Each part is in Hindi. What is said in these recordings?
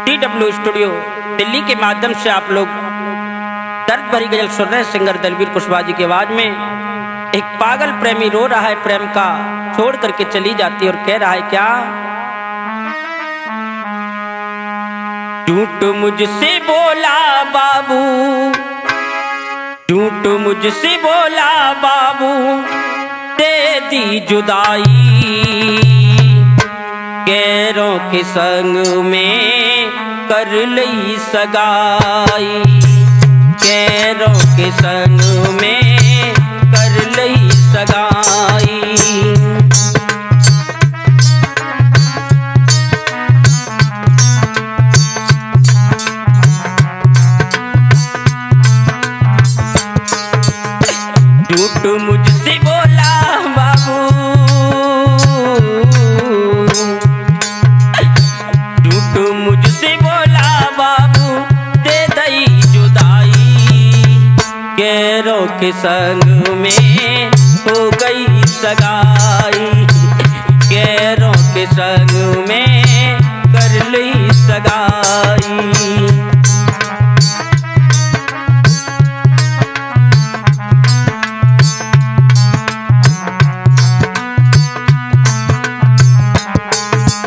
CW स्टूडियो दिल्ली के माध्यम से आप लोग दर्द भरी गजल सुन रहे हैं। सिंगर दलवीर कुशवाहा जी की आवाज में एक पागल प्रेमी रो रहा है प्रेम का छोड़ करके चली जाती है और कह रहा है क्या, झूठ मुझसे बोला बाबू, झूठ मुझसे बोला बाबू, दे दी जुदाई, गैरों के संग में कर लई सगाई, गैरों के संग में कर लई सगाई। झूठ मुझसे बोला बाबू, झूठ मुझसे बोला बाबू, दे दई जुदाई, गैरों के संग में हो गई सगाई, गैरों के संग में कर ली सगाई।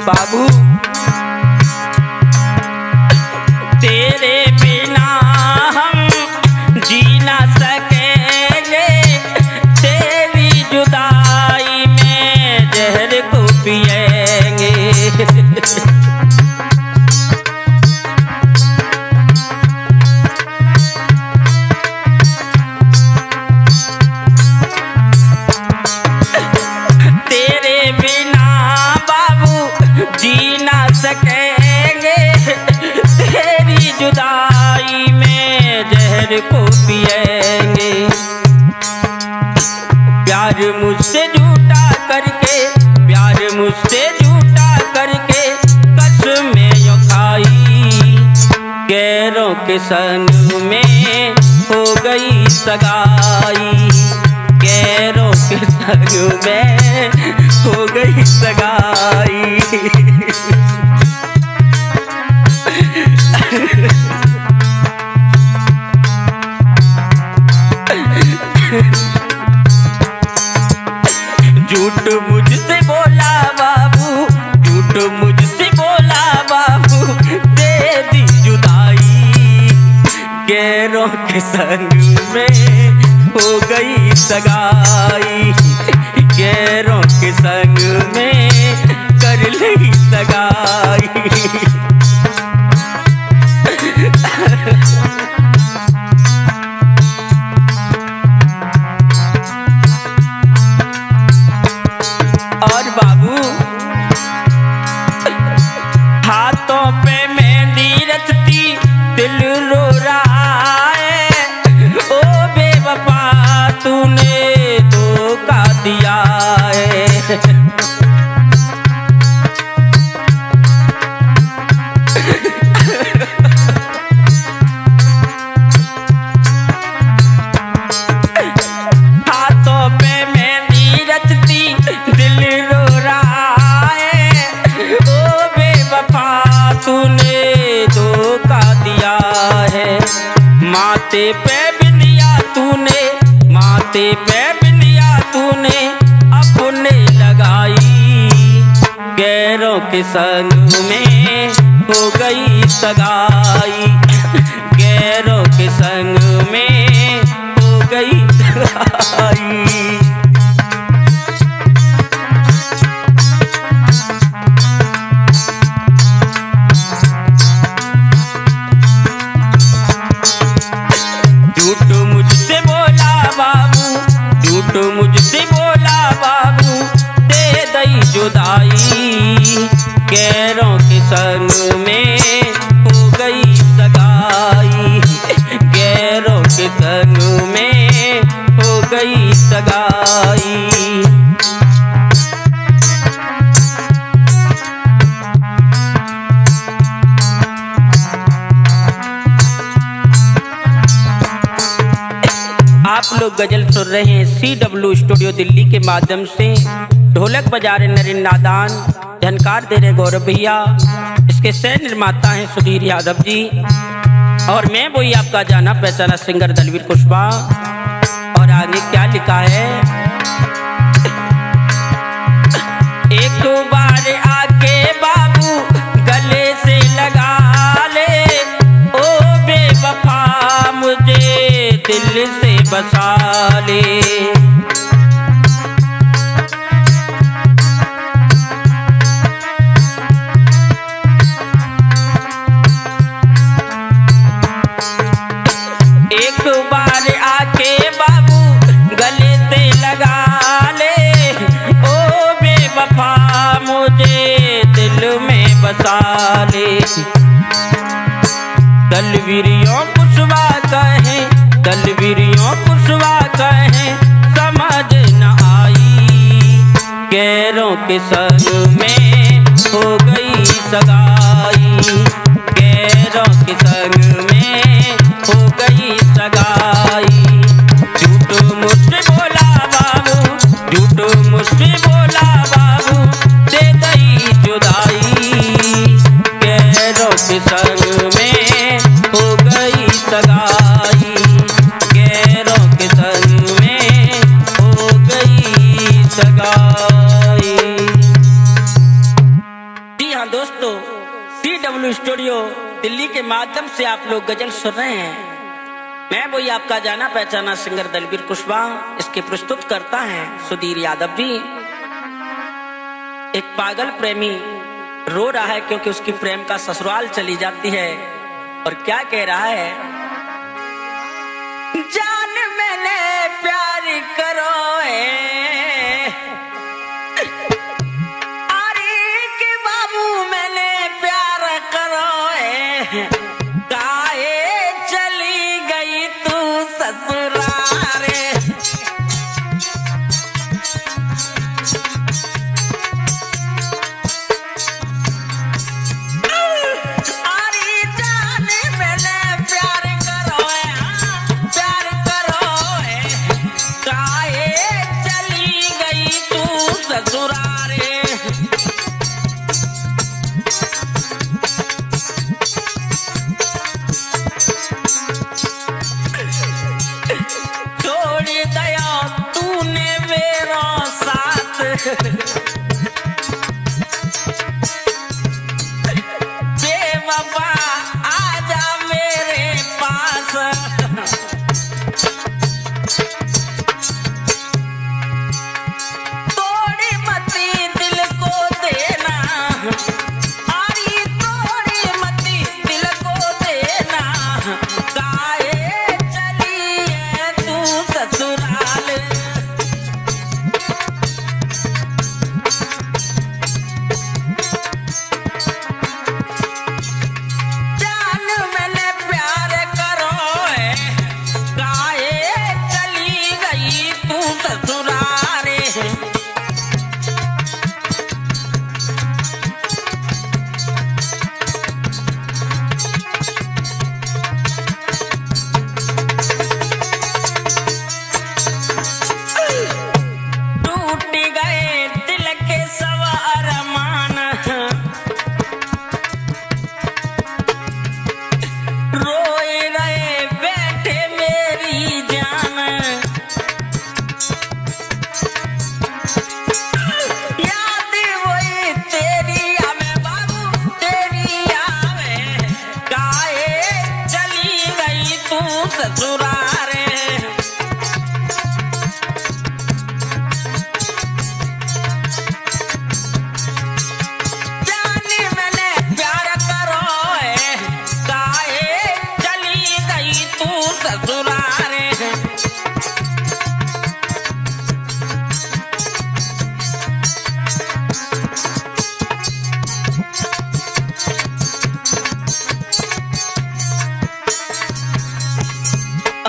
बाबू तेरे बिना हम जी ना सकेंगे, तेरी जुदाई में जहर को पिएंगे। तेरे बिना जी ना सकेंगे, तेरी जुदाई में जहर को पिएंगे। प्यार मुझसे झूठा करके, प्यार मुझसे झूठा करके कसमें यूं खाई, गैरों के संग में हो गई सगाई, गैरों के संग में हो गई सगाई। झूठ मुझसे बोला बाबू, झूठ मुझसे बोला बाबू, दे दी जुदाई, गैरों के संग में हो गई सगाई, गैरों के संग में कर ली सगाई। और बाबू हाथों पे मेहंदी रचती दिल रो रहा है, ओ बेवफा तूने धोखा दिया है। हाथों पे मेहंदी रचती दिल रो रहा है, ओ बेवफा तूने धोखा दिया है। माथे पे बिंदिया तूने, माथे पे बिंदिया तूने अपने लगाई, गैरों के संग में हो गई सगाई, गैरों के संग में हो गई सगाई। झूठ मुझसे बोला बाबू, झूठ मुझसे बोला बाबू, दे दई जुदाई, गैरों के संग में हो गई सगाई, गैरों के संग में हो गई सगाई। आप लोग गजल सुन रहे हैं CW स्टूडियो दिल्ली के माध्यम से। ढोलक बजा रहे नरेंद्र नादान, झनकार दे रहे गौरव भैया। इसके सह निर्माता हैं सुधीर यादव जी, और मैं वही आपका जाना पहचाना सिंगर दलवीर कुशवाहा। और आगे क्या लिखा है, एक बार आके बाबू गले से लगा ले, ओ बेवफा मुझे दिल से बसा ले। एक बार आके बाबू गले से लगा ले, ओ बेवफा मुझे दिल में बसा ले। दलवीरियों कुशवाहा कहें, दलवीरियों कुशवाहा कहें, समझ न आई, गैरों के संग में हो गई सगाई, गैरों के संग में हो गई सगाई। झूठ मुझसे बोला बाबू, झूठ मुझसे बोला बाबू, दे गई जुदाई, गैरों के संग में हो गई सगाई, गैरों के संग में हो गई सगाई। जी हाँ दोस्तों, CW स्टूडियो दिल्ली के माध्यम से आप लोग गजल सुन रहे हैं। मैं वही आपका जाना पहचाना सिंगर दलवीर कुशवाहा। इसके प्रस्तुत करता है सुधीर यादव जी। एक पागल प्रेमी रो रहा है क्योंकि उसकी प्रेम का ससुराल चली जाती है, और क्या कह रहा है, जान मैंने प्यार करो अरे के बाबू मैंने प्यार करो काहे चली गई तू ससुरारे। बेवफा आजा मेरे पास, तोड़ी मती दिल को देना, अरे तोड़ी मती दिल को देना, काहे चली है तू ससुराल।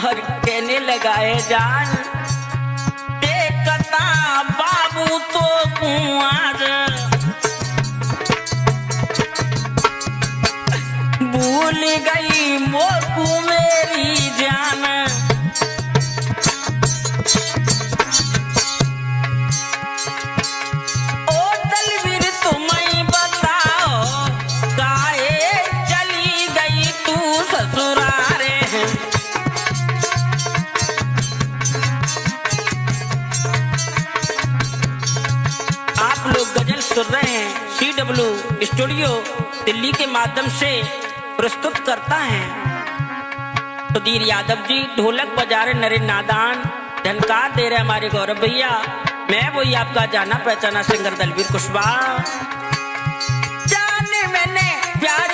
और कहने लगा है जान देखता बाबू तो कुआर, भूल गई मोकू मेरी जान, ओ दलवीर तुम्हें बताओ का स्टूडियो दिल्ली के माध्यम से प्रस्तुत करता है। सुधीर यादव जी ढोलक बजा रहे, नरेंद्र नादान झनकार दे रहे हमारे गौरव भैया। मैं वही आपका जाना पहचाना सिंगर दलबीर कुशवाहा। जाने मैंने प्यार